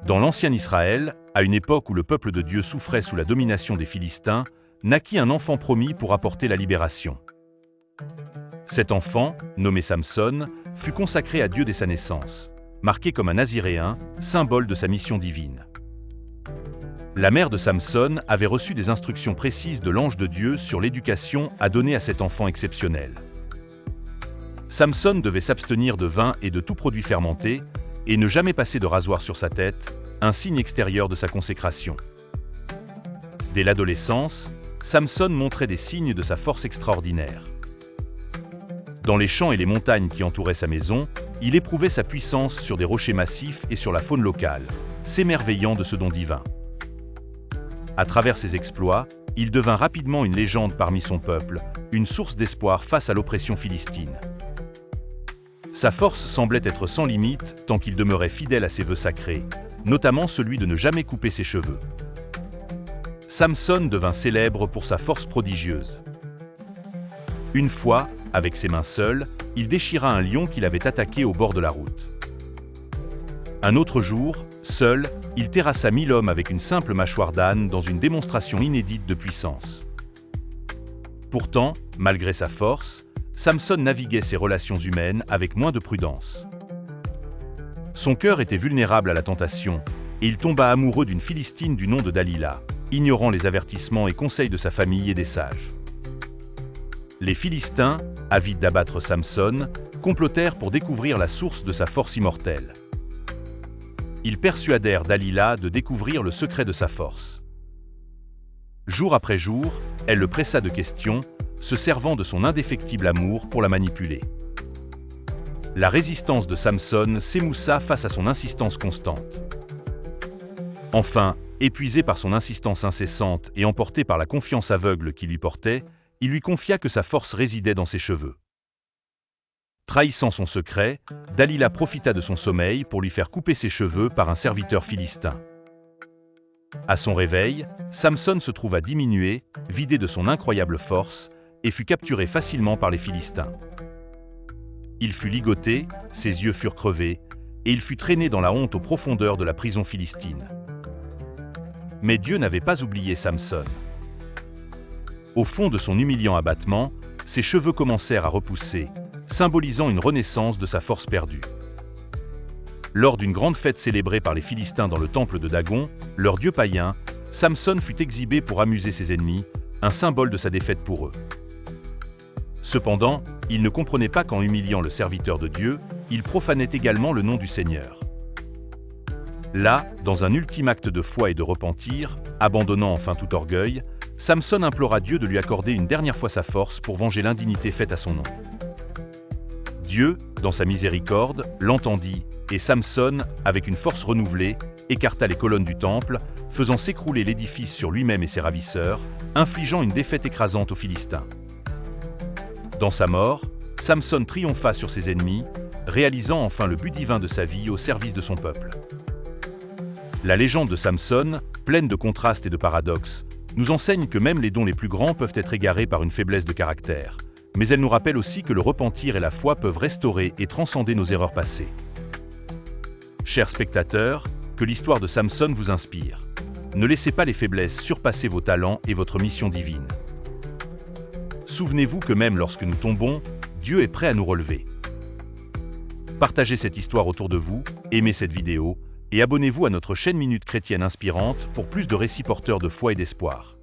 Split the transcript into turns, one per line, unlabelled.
Dans l'ancien Israël, à une époque où le peuple de Dieu souffrait sous la domination des Philistins, naquit un enfant promis pour apporter la libération. Cet enfant, nommé Samson, fut consacré à Dieu dès sa naissance, marqué comme un naziréen, symbole de sa mission divine. La mère de Samson avait reçu des instructions précises de l'ange de Dieu sur l'éducation à donner à cet enfant exceptionnel. Samson devait s'abstenir de vin et de tout produit fermenté, et ne jamais passer de rasoir sur sa tête, un signe extérieur de sa consécration. Dès l'adolescence, Samson montrait des signes de sa force extraordinaire. Dans les champs et les montagnes qui entouraient sa maison, il éprouvait sa puissance sur des rochers massifs et sur la faune locale, s'émerveillant de ce don divin. À travers ses exploits, il devint rapidement une légende parmi son peuple, une source d'espoir face à l'oppression philistine. Sa force semblait être sans limite tant qu'il demeurait fidèle à ses vœux sacrés, notamment celui de ne jamais couper ses cheveux. Samson devint célèbre pour sa force prodigieuse. Une fois, avec ses mains seules, il déchira un lion qu'il avait attaqué au bord de la route. Un autre jour, seul, il terrassa 1000 hommes avec une simple mâchoire d'âne dans une démonstration inédite de puissance. Pourtant, malgré sa force, Samson naviguait ses relations humaines avec moins de prudence. Son cœur était vulnérable à la tentation, et il tomba amoureux d'une Philistine du nom de Dalila, ignorant les avertissements et conseils de sa famille et des sages. Les Philistins, avides d'abattre Samson, complotèrent pour découvrir la source de sa force immortelle. Ils persuadèrent Dalila de découvrir le secret de sa force. Jour après jour, elle le pressa de questions, se servant de son indéfectible amour pour la manipuler. La résistance de Samson s'émoussa face à son insistance constante. Enfin, épuisé par son insistance incessante et emporté par la confiance aveugle qu'il lui portait, il lui confia que sa force résidait dans ses cheveux. Trahissant son secret, Dalila profita de son sommeil pour lui faire couper ses cheveux par un serviteur philistin. À son réveil, Samson se trouva diminué, vidé de son incroyable force, et fut capturé facilement par les Philistins. Il fut ligoté, ses yeux furent crevés, et il fut traîné dans la honte aux profondeurs de la prison philistine. Mais Dieu n'avait pas oublié Samson. Au fond de son humiliant abattement, ses cheveux commencèrent à repousser, symbolisant une renaissance de sa force perdue. Lors d'une grande fête célébrée par les Philistins dans le temple de Dagon, leur dieu païen, Samson fut exhibé pour amuser ses ennemis, un symbole de sa défaite pour eux. Cependant, il ne comprenait pas qu'en humiliant le serviteur de Dieu, il profanait également le nom du Seigneur. Là, dans un ultime acte de foi et de repentir, abandonnant enfin tout orgueil, Samson implora Dieu de lui accorder une dernière fois sa force pour venger l'indignité faite à son nom. Dieu, dans sa miséricorde, l'entendit, et Samson, avec une force renouvelée, écarta les colonnes du temple, faisant s'écrouler l'édifice sur lui-même et ses ravisseurs, infligeant une défaite écrasante aux Philistins. Dans sa mort, Samson triompha sur ses ennemis, réalisant enfin le but divin de sa vie au service de son peuple. La légende de Samson, pleine de contrastes et de paradoxes, nous enseigne que même les dons les plus grands peuvent être égarés par une faiblesse de caractère, mais elle nous rappelle aussi que le repentir et la foi peuvent restaurer et transcender nos erreurs passées. Chers spectateurs, que l'histoire de Samson vous inspire. Ne laissez pas les faiblesses surpasser vos talents et votre mission divine. Souvenez-vous que même lorsque nous tombons, Dieu est prêt à nous relever. Partagez cette histoire autour de vous, aimez cette vidéo, et abonnez-vous à notre chaîne Minute Chrétienne Inspirante pour plus de récits porteurs de foi et d'espoir.